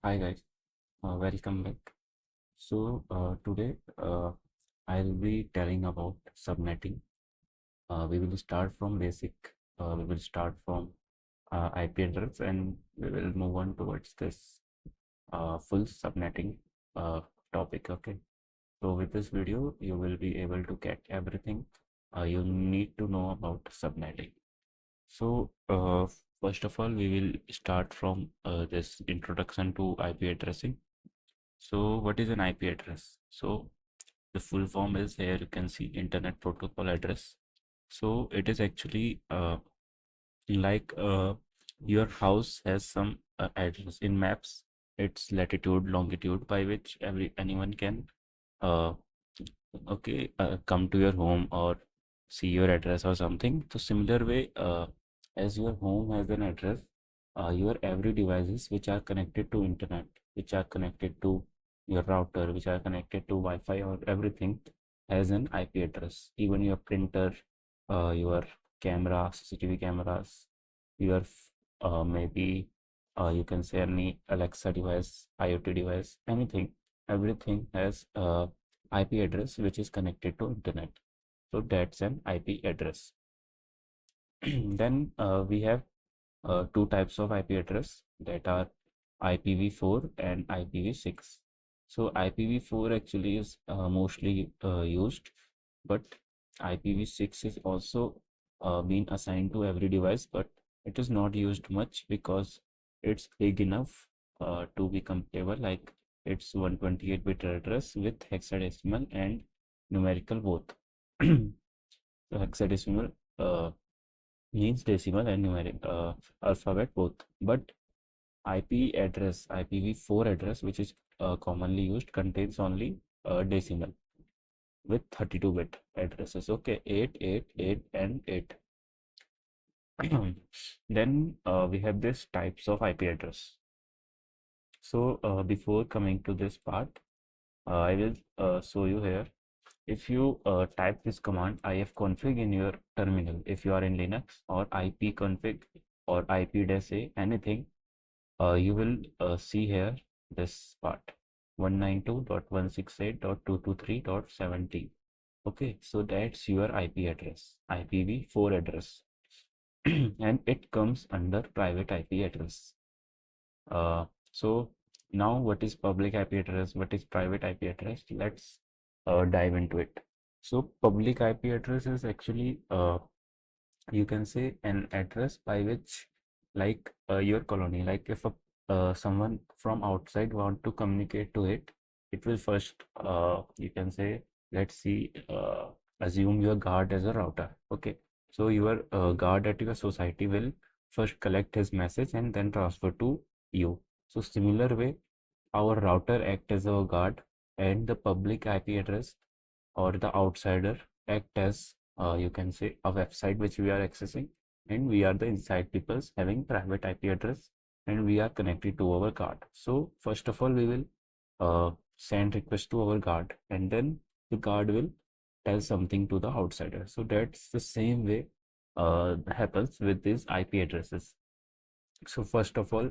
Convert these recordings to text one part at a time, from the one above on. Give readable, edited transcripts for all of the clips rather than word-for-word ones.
Hi guys, welcome back. Today I'll be telling about subnetting. We will start from basic. We will start from IP address and we will move on towards this full subnetting uh, topic. Okay. So with this video, you will be able to get everything you need to know about subnetting. So first of all, we will start from this introduction to IP addressing. So what is an IP address? So the full form is here you can see Internet Protocol Address. So it is actually like your house has some address in maps. It's latitude, longitude by which anyone can uh, come to your home or see your address or something. So similar way, as your home has an address, your every devices which are connected to internet, which are connected to your router, which are connected to Wi-Fi or everything has an IP address. Even your printer, your camera, CCTV cameras, your maybe you can say any Alexa device, IoT device, anything, everything has IP address which is connected to internet. So that's an IP address. Then we have two types of IP address that are IPv4 and IPv6. So IPv4 actually is mostly used, but IPv6 is also being assigned to every device, but it is not used much because it's big enough to be compatible. Like it's 128-bit address with hexadecimal and numerical both. So hexadecimal uh, means decimal and numeric alphabet both, but IP address, IPv4 address, which is commonly used, contains only decimal with 32-bit addresses. Okay, 8, 8, 8, and 8. Then we have this types of IP address. So before coming to this part, I will show you here. If you type this command ifconfig in your terminal, if you are in Linux, or ipconfig or ip-a anything, you will see here this part 192.168.223.70. Okay, so that's your IP address, IPv4 address, and it comes under private IP address. So now what is public IP address? What is private IP address? Let's dive into it. So public IP address is actually you can say an address by which like your colony, like if a someone from outside want to communicate to it, it will first you can say, let's see, assume your guard as a router. Okay, so your guard at your society will first collect his message and then transfer to you. So similar way, our router act as our guard, and the public IP address or the outsider act as you can say a website which we are accessing, and we are the inside peoples having private IP address, and we are connected to our guard. So first of all, we will send request to our guard, and then the guard will tell something to the outsider. So that's the same way happens with these IP addresses. So first of all,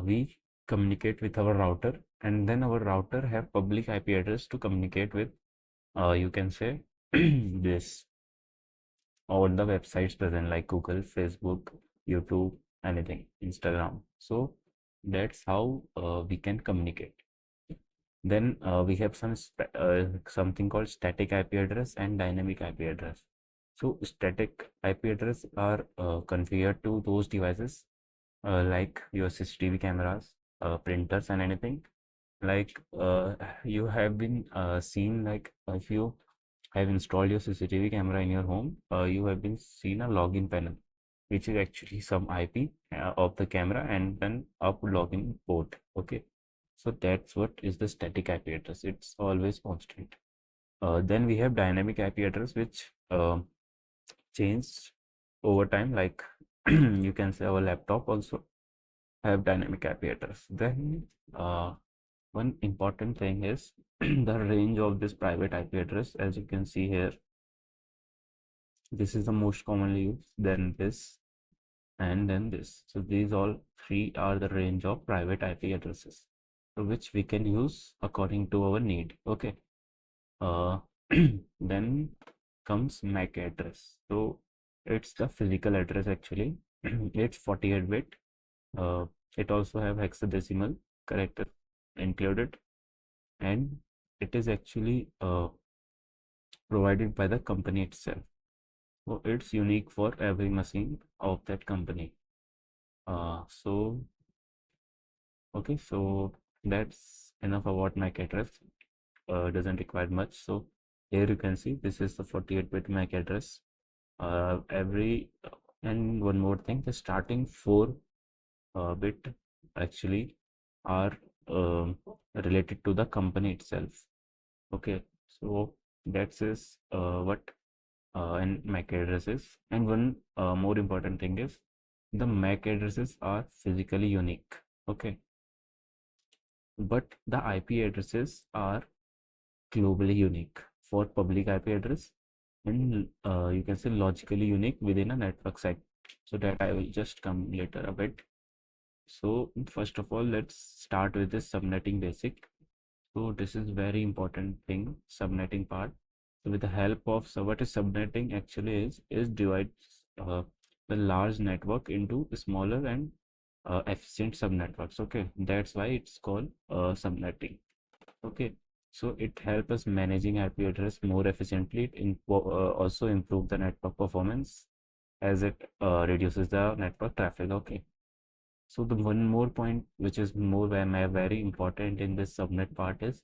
we communicate with our router, and then our router have public IP address to communicate with you can say this or the websites present like Google, Facebook, YouTube, anything, Instagram. So that's how we can communicate. Then we have something called static IP address and dynamic IP address. So static IP address are configured to those devices like your CCTV cameras, printers, and anything. Like you have been seen, like if you have installed your CCTV camera in your home, you have been seen a login panel, which is actually some IP of the camera and then up login port. Okay, so that's what is the static IP address. It's always constant. Then we have dynamic IP address, which changed over time. Like you can say our laptop also have dynamic IP address. Then one important thing is the range of this private IP address. As you can see here, this is the most commonly used. Then this and then this. So these all three are the range of private IP addresses, so which we can use according to our need. Okay. Uh, then comes MAC address. So it's the physical address actually. It's 48 bit. Uh, it also have hexadecimal character included, and it is actually provided by the company itself. So it's unique for every machine of that company. So okay, so that's enough about MAC address. Doesn't require much. So here you can see this is the 48-bit MAC address. Every and one more thing, the starting 4 bit actually are um, related to the company itself. Okay, so that's is what an MAC address is. And one more important thing is the MAC addresses are physically unique. Okay, but the IP addresses are globally unique for public IP address, and you can say logically unique within a network site. So that I will just come later a bit. So first of all, let's start with this subnetting basic. So this is very important thing, subnetting part. So with the help of, so what is subnetting actually is divides the large network into smaller and efficient subnetworks. Okay, that's why it's called subnetting. Okay, so it helps us managing IP address more efficiently. It also improve the network performance as it reduces the network traffic. Okay, so the one more point which is more very important in this subnet part is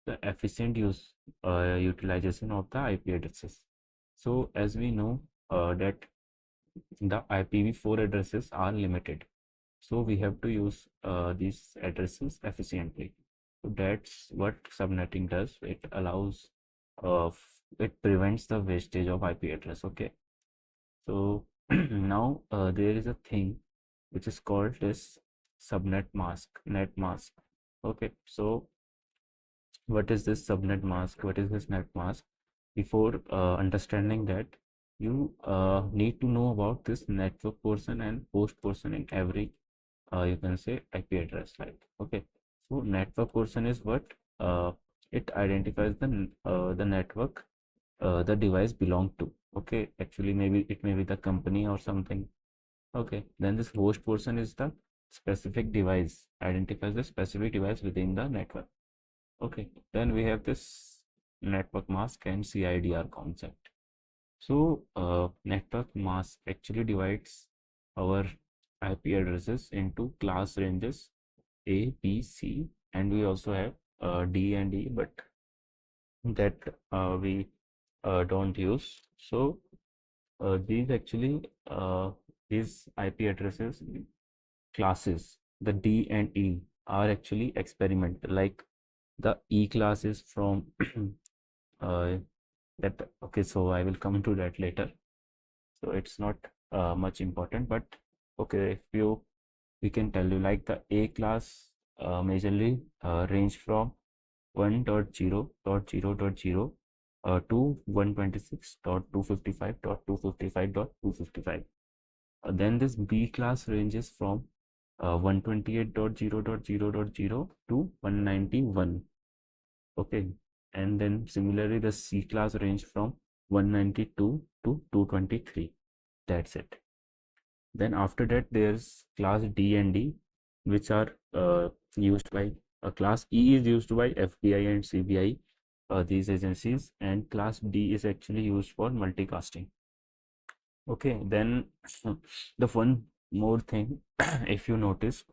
the efficient utilization of the IP addresses. So as we know that the IPv4 addresses are limited, so we have to use these addresses efficiently. So that's what subnetting does. It allows, it prevents the wastage of IP address. Okay, so now there is a thing which is called this subnet mask, net mask. Okay, so what is this subnet mask? What is this net mask? Before understanding that, you need to know about this network portion and host portion in every you can say IP address, right? Okay, so network portion is what it identifies the network the device belong to. Okay, actually maybe it may be the company or something. Okay, then this host portion is the specific device, identifies the specific device within the network. Okay, then we have this network mask and CIDR concept. So network mask actually divides our IP addresses into class ranges A, B, C, and we also have D and E, but that we don't use. So these actually these IP addresses classes, the D and E are actually experimental. Like the E class is from uh, that. Okay, so I will come to that later. So it's not much important, but okay, if you we can tell you like the A class majorly range from 1.0.0.0 to 126.255.255.255. Then this B class ranges from 128.0.0.0 to 191. Okay, and then similarly the C class range from 192 to 223. That's it. Then after that there's class D and D, which are used by class E is used by FBI and CBI, these agencies, and class D is actually used for multicasting. Okay, then the one more thing, if you notice,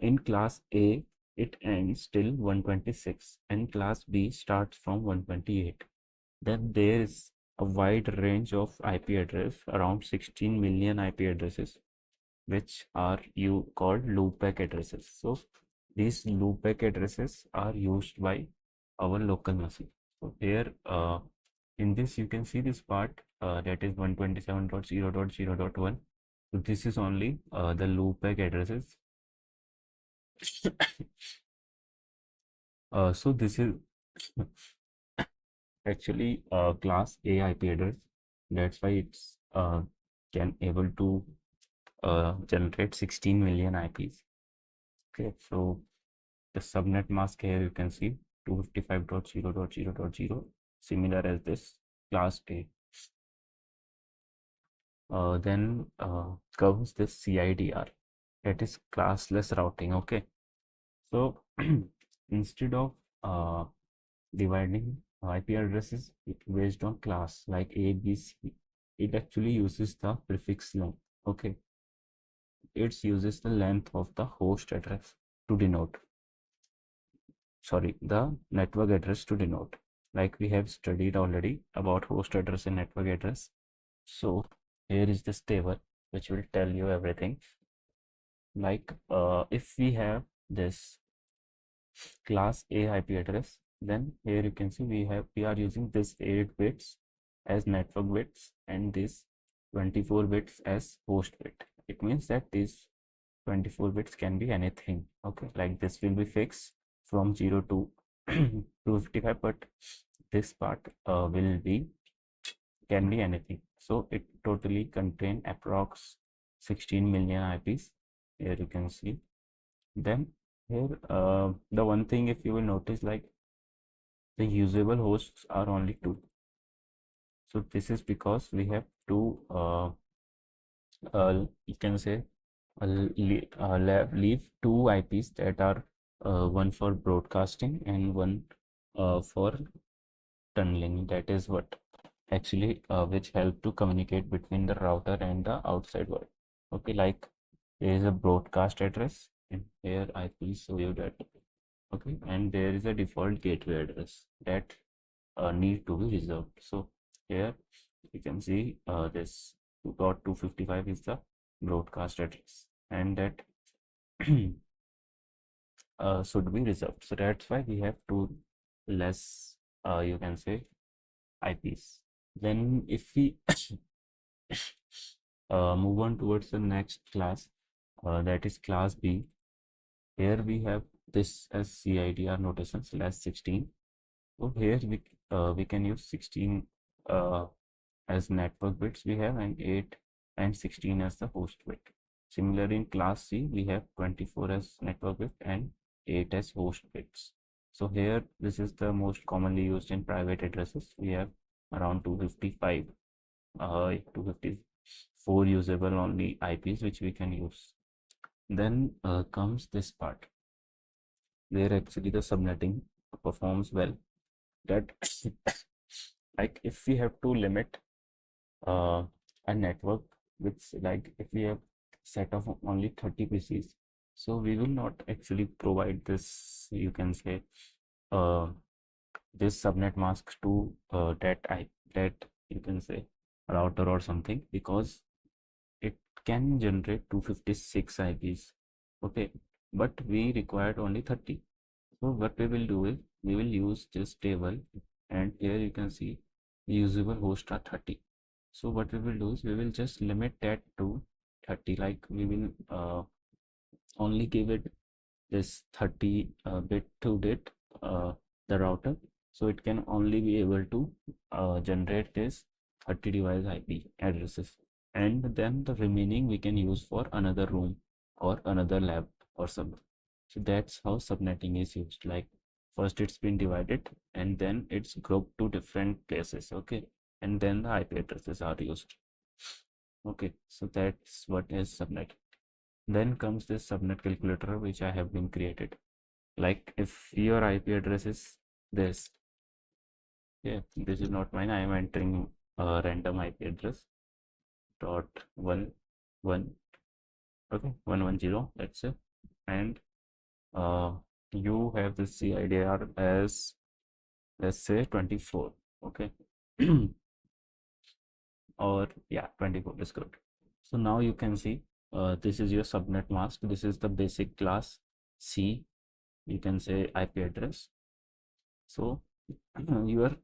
in class A it ends till 126 and class B starts from 128. Then there is a wide range of IP address, around 16 million IP addresses, which are you called loopback addresses. So these loopback addresses are used by our local machine. So here in this you can see this part that is 127.0.0.1. So this is only the loopback addresses. So this is actually class A IP address. That's why it's can able to generate 16 million IPs. Okay, so the subnet mask here you can see 255.0.0.0, similar as this class A. Then comes this CIDR, that is classless routing. Okay, so instead of uh, dividing IP addresses based on class like A, B, C, it actually uses the prefix length. Okay, it uses the length of the host address to denote, sorry, the network address to denote. Like we have studied already about host address and network address. So here is this table which will tell you everything. Like if we have this class A IP address, then here you can see we are using this 8 bits as network bits and this 24 bits as host bit. It means that these 24 bits can be anything. Okay, like this will be fixed from 0 to 255, but this part will be can be anything. So it totally contain approx 16 million IPs. Here you can see. Then here the one thing, if you will notice, like the usable hosts are only 2. So this is because we have two you can say leave two IPs that are one for broadcasting and one for tunneling. That is what actually which help to communicate between the router and the outside world. Okay, like there is a broadcast address and here I will show you that. Okay, and there is a default gateway address that need to be reserved. So here you can see this 2.255 is the broadcast address and that should be reserved. So that's why we have two less you can say IPs. Then if we move on towards the next class, that is class B. Here we have this as CIDR notation /16. So here we can use 16 as network bits we have, and 8 and 16 as the host bit. Similarly, in class C, we have 24 as network bit and 8 as host bits. So here, this is the most commonly used in private addresses. We have around 255, 254 usable only IPs which we can use. Then comes this part where actually the subnetting performs well. That like if we have to limit uh, a network with, like if we have set of only 30 PCs, so we will not actually provide this, you can say, uh, this subnet mask to that you can say router or something, because it can generate 256 IPs. Okay, but we required only 30. So what we will do is we will use this table, and here you can see usable hosts are 30. So what we will do is we will just limit that to 30. Like we will only give it this 30 bit to bit the router, so it can only be able to generate this 30 device IP addresses, and then the remaining we can use for another room or another lab or something. So that's how subnetting is used. Like first it's been divided and then it's grouped to different places. Okay, and then the IP addresses are used. Okay, so that's what is subnet. Then comes this subnet calculator which I have been created. Like if your IP address is this, yeah, this is not mine. I am entering a random IP address dot 1 1, okay, 110, let's say, and uh, you have the CIDR as, let's say, 24. Okay, or yeah, 24 is good. So now you can see this is your subnet mask. This is the basic class C, you can say, IP address. So your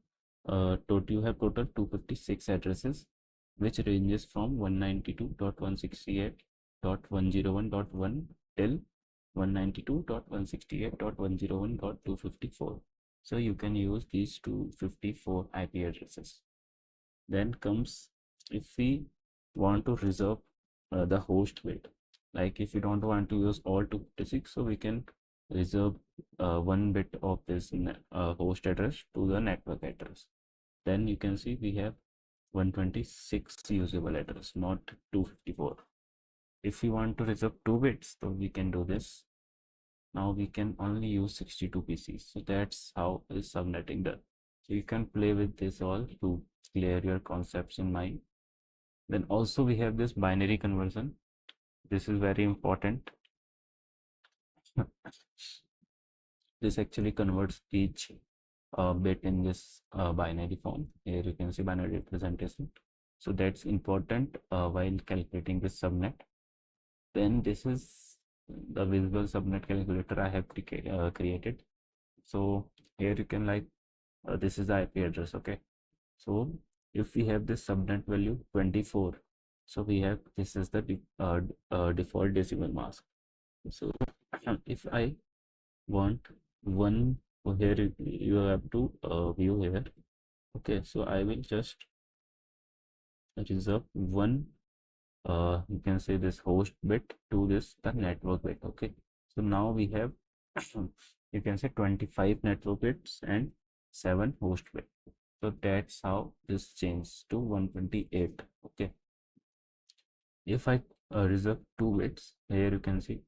you have total 256 addresses, which ranges from 192.168.101.1 till 192.168.101.254. So you can use these 254 IP addresses. Then comes, if we want to reserve the host bit. Like if you don't want to use all 256, so we can reserve one bit of this host address to the network address. Then you can see we have 126 usable address, not 254. If we want to reserve 2 bits, so we can do this. Now we can only use 62 PCs. So that's how is subnetting done. So you can play with this all to clear your concepts in mind. Then also we have this binary conversion. This is very important. This actually converts each bit in this binary form. Here you can see binary representation. So that's important while calculating this subnet. Then this is the visible subnet calculator I have created. So here you can like this is the IP address. Okay, so if we have this subnet value 24, so we have this is the default decimal mask. So if I want one, so here you have to view here. Okay, so I will just reserve one you can say this host bit to this the network bit. Okay, so now we have you can say 25 network bits and 7 host bits. So that's how this changes to 128. Okay, if I reserve 2 bits, here you can see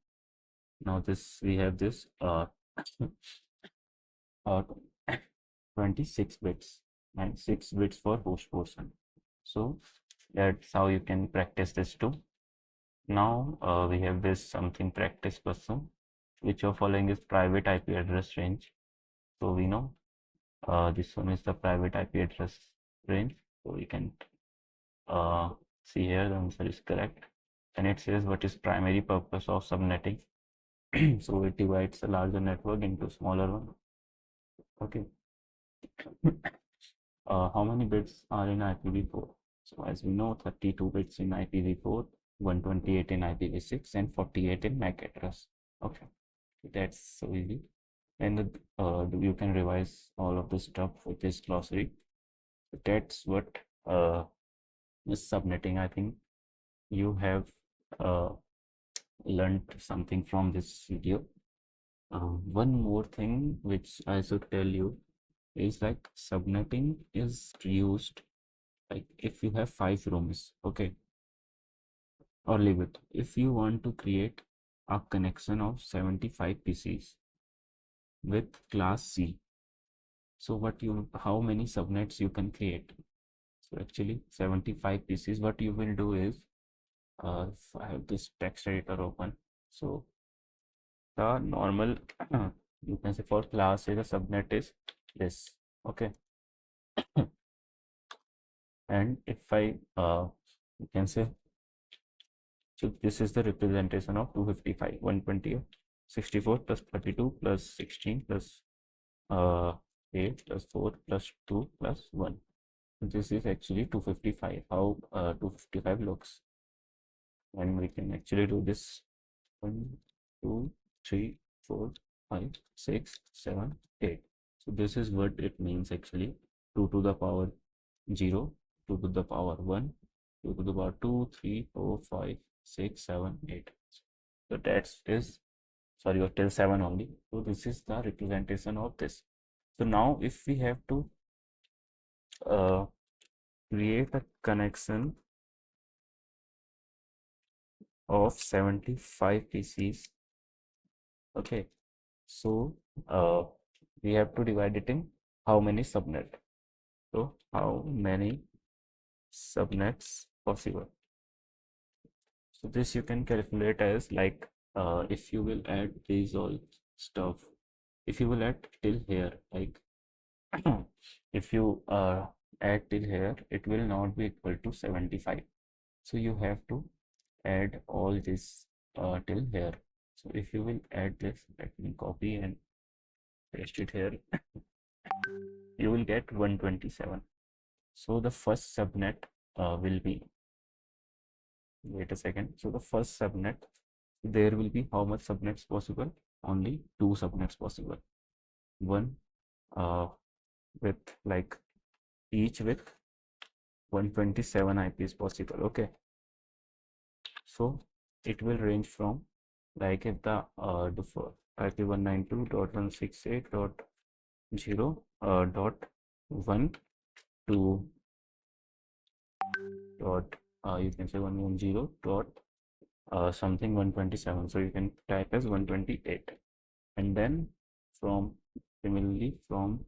now this we have this uh 26 bits and 6 bits for host portion. So that's how you can practice this too. Now we have this something practice question, which you're following is private IP address range. So we know this one is the private IP address range. So we can see here the answer is correct. And it says what is primary purpose of subnetting. So it divides a larger network into smaller one. Okay. How many bits are in IPv4? So as we know, 32 bits in IPv4, 128 in IPv6, and 48 in MAC address. Okay, that's so easy. And you can revise all of this stuff with this glossary. That's what is subnetting. I think you have uh, learned something from this video. One more thing which I should tell you is like subnetting is used like if you have 5 rooms, okay, or leave it. If you want to create a connection of 75 PCs with class C, so how many subnets you can create? So actually 75 PCs, what you will do is, if I have this text editor open, so the normal, you can say for class A, the subnet is this, okay. And if I, you can say, so this is the representation of 255, 120, 64 plus 32 plus 16 plus 8 plus 4 plus 2 plus 1. This is actually 255, how 255 looks. And we can actually do this 1, 2, 3, 4, 5, 6, 7, 8. So this is what it means actually. 2 to the power 0, 2 to the power 1, 2 to the power 2, 3, 4, 5, 6, 7, 8. So that is, sorry, till 7 only. So this is the representation of this. So now if we have to uh, create a connection of 75 PCs, okay, so we have to divide it in how many subnet. So how many subnets possible? So this you can calculate as like if you will add these all stuff, if you will add till here, like if you add till here, it will not be equal to 75. So you have to add all this till here. So if you will add this, let me copy and paste it here, you will get 127. So the first subnet will be, wait a second. So the first subnet, there will be how much subnets possible? Only 2 subnets possible. One with like each with 127 IPs possible. Okay. So it will range from, like, if the default IP 192.168.0 dot 1 to dot you can say 110 dot something 127, so you can type as 128, and then from similarly from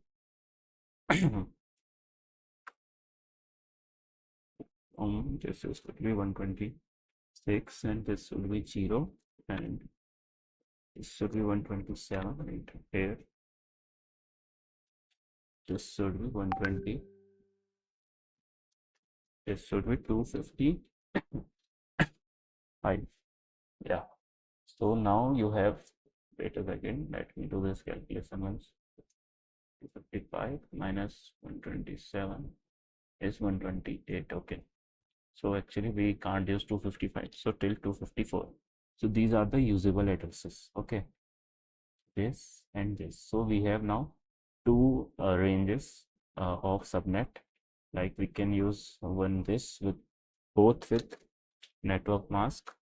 this is would be 126, and this will be 0, and this should be 127 right here, this should be 120, this should be 255. Yeah, so now you have, wait a second, let me do this calculation once. 255 minus 127 is 128. Okay, so actually we can't use 255, so till 254. So these are the usable addresses. Okay, this and this. So we have now two ranges of subnet. Like we can use one this with both with network mask.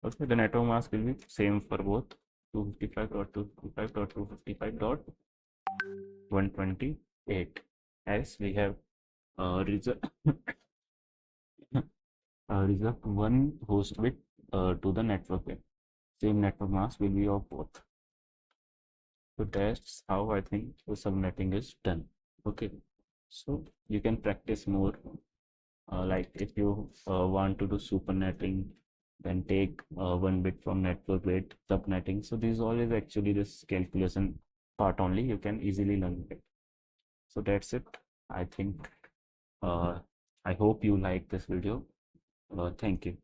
Okay, the network mask will be same for both 255.255.255.128, as we have reserved reserved one host bit to the network web. Same network mask will be of both. So that's how I think the subnetting is done. Okay, so you can practice more. Like if you want to do supernetting, then take one bit from network bit subnetting. So this all is actually this calculation part only. You can easily learn it. So that's it. I think I hope you like this video. Thank you.